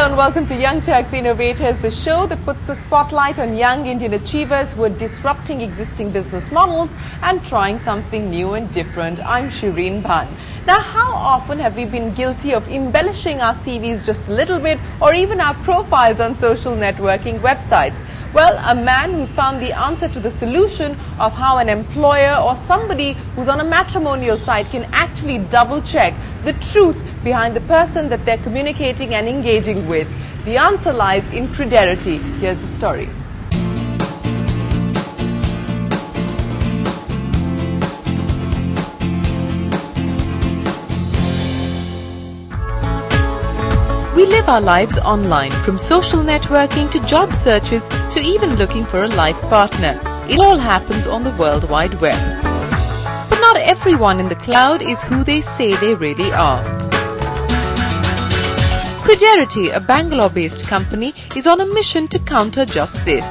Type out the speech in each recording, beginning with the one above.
Hello and welcome to Young Turks Innovators, the show that puts the spotlight on young Indian achievers who are disrupting existing business models and trying something new and different. I'm Shireen Bhan. Now, how often have we been guilty of embellishing our CVs just a little bit, or even our profiles on social networking websites? Well, a man who's found the answer to the solution of how an employer or somebody who's on a matrimonial site can actually double check the truth behind the person that they're communicating and engaging with. The answer lies in Crederity. Here's the story. We live our lives online, from social networking to job searches to even looking for a life partner. It all happens on the World Wide Web. But not everyone in the cloud is who they say they really are. Crederity, a Bangalore-based company, is on a mission to counter just this.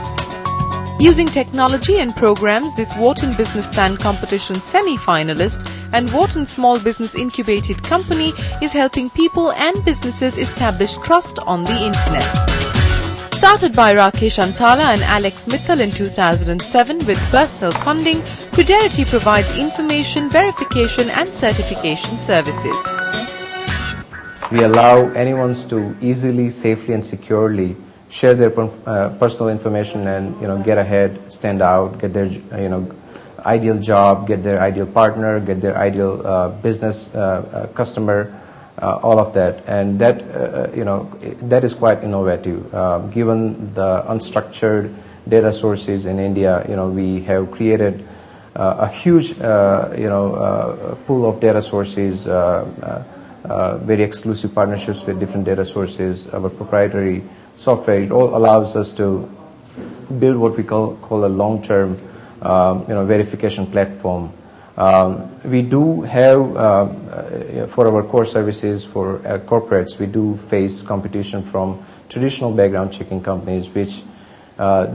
Using technology and programs, this Wharton Business Plan Competition semi-finalist and Wharton Small Business Incubated Company is helping people and businesses establish trust on the internet. Started by Rakesh Antala and Alex Mittal in 2007 with personal funding, Crederity provides information, verification and certification services. We allow anyone to easily, safely and securely share their personal information and get ahead, stand out, get their ideal job, get their ideal partner, get their ideal business customer, all of that. And that that is quite innovative. Given the unstructured data sources in India, we have created a huge pool of data sources, very exclusive partnerships with different data sources, our proprietary software. It all allows us to build what we call a long-term verification platform. We do have for our core services for corporates, we do face competition from traditional background checking companies, which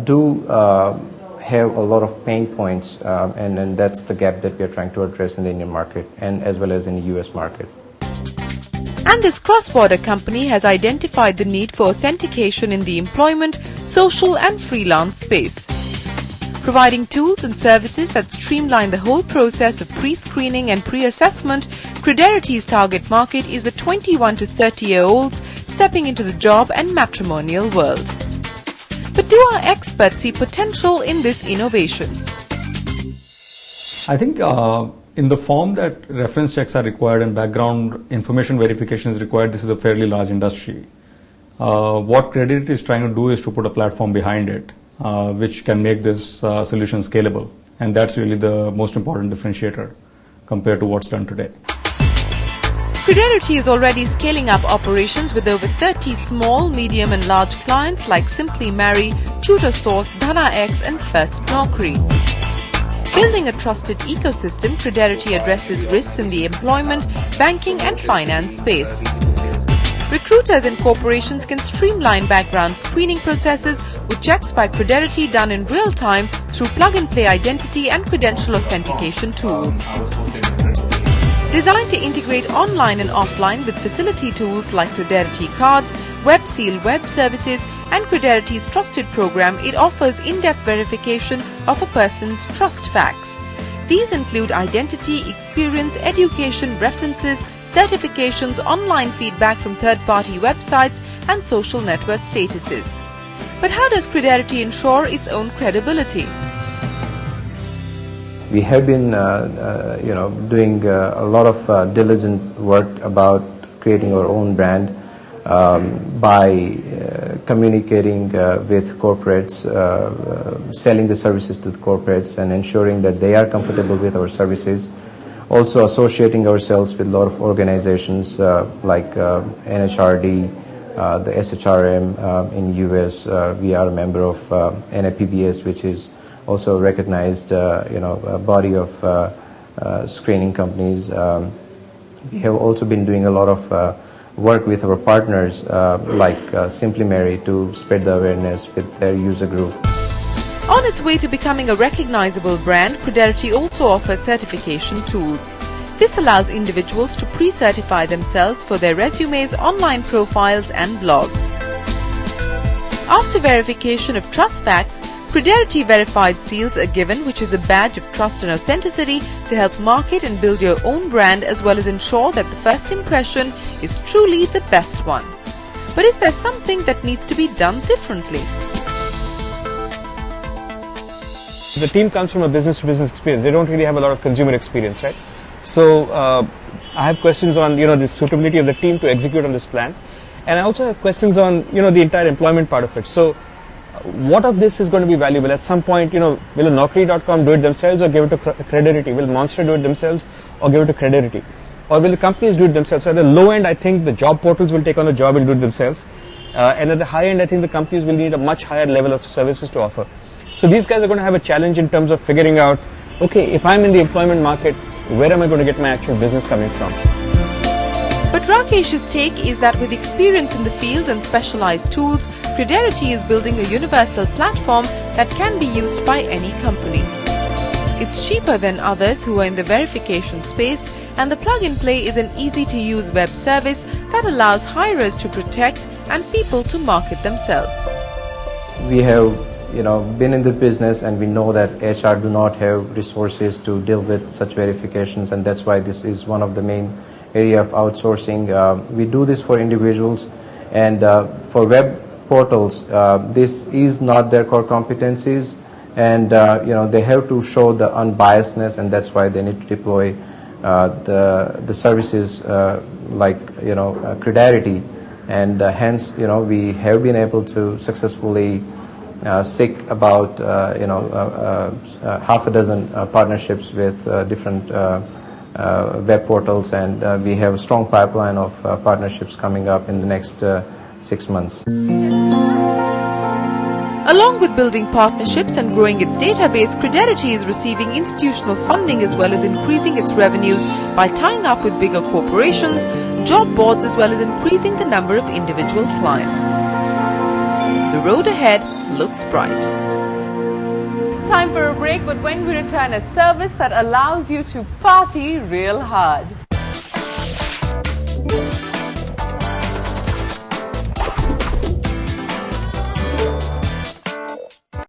do have a lot of pain points, and that's the gap that we are trying to address in the Indian market and as well as in the US market. And this cross-border company has identified the need for authentication in the employment, social and freelance space. Providing tools and services that streamline the whole process of pre-screening and pre-assessment, Crederity's target market is the 21 to 30-year-olds stepping into the job and matrimonial world. But do our experts see potential in this innovation? I think in the form that reference checks are required and background information verification is required, this is a fairly large industry. What Crederity is trying to do is to put a platform behind it, which can make this solution scalable. And that's really the most important differentiator compared to what's done today. Crederity is already scaling up operations with over 30 small, medium and large clients like Simply Marry, TutorSource, DhanaX and First Naukri. Building a trusted ecosystem, Crederity addresses risks in the employment, banking and finance space. Recruiters and corporations can streamline background screening processes with checks by Crederity done in real time through plug-and-play identity and credential authentication tools. Designed to integrate online and offline with facility tools like Crederity Cards, WebSeal web services and Crederity's trusted program, it offers in-depth verification of a person's trust facts. These include identity, experience, education, references, certifications, online feedback from third-party websites and social network statuses. But how does Crederity ensure its own credibility? We have been doing a lot of diligent work about creating our own brand by communicating with corporates, selling the services to the corporates and ensuring that they are comfortable with our services. Also associating ourselves with a lot of organizations like NHRD, the SHRM in US. We are a member of NAPBS, which is also a recognized body of screening companies. We have also been doing a lot of work with our partners like Simply Marry to spread the awareness with their user group. On its way to becoming a recognizable brand, Crederity also offers certification tools. This allows individuals to pre-certify themselves for their resumes, online profiles and blogs. After verification of trust facts, Crederity verified seals are given, which is a badge of trust and authenticity to help market and build your own brand, as well as ensure that the first impression is truly the best one. But is there something that needs to be done differently? The team comes from a business-to-business experience. They don't really have a lot of consumer experience, right? So I have questions on, the suitability of the team to execute on this plan. And I also have questions on, the entire employment part of it. So what of this is going to be valuable? At some point, will a Naukri.com do it themselves or give it to Crederity? Will Monster do it themselves or give it to Crederity? Or will the companies do it themselves? So at the low end, I think the job portals will take on the job and do it themselves. And at the high end, I think the companies will need a much higher level of services to offer. So these guys are going to have a challenge in terms of figuring out, okay, if I'm in the employment market, where am I going to get my actual business coming from? But Rakesh's take is that with experience in the field and specialized tools, Crederity is building a universal platform that can be used by any company. It's cheaper than others who are in the verification space, and the plug-and-play is an easy-to-use web service that allows hirers to protect and people to market themselves. We have been in the business, and we know that HR do not have resources to deal with such verifications, and that's why this is one of the main area of outsourcing. We do this for individuals, and for web portals, this is not their core competencies, and they have to show the unbiasedness, and that's why they need to deploy the services like Crederity, and hence we have been able to successfully seek about half a dozen partnerships with different web portals, and we have a strong pipeline of partnerships coming up in the next 6 months. Along with building partnerships and growing its database, Crederity is receiving institutional funding as well as increasing its revenues by tying up with bigger corporations, job boards, as well as increasing the number of individual clients. The road ahead looks bright. Time for a break, but when we return, a service that allows you to party real hard.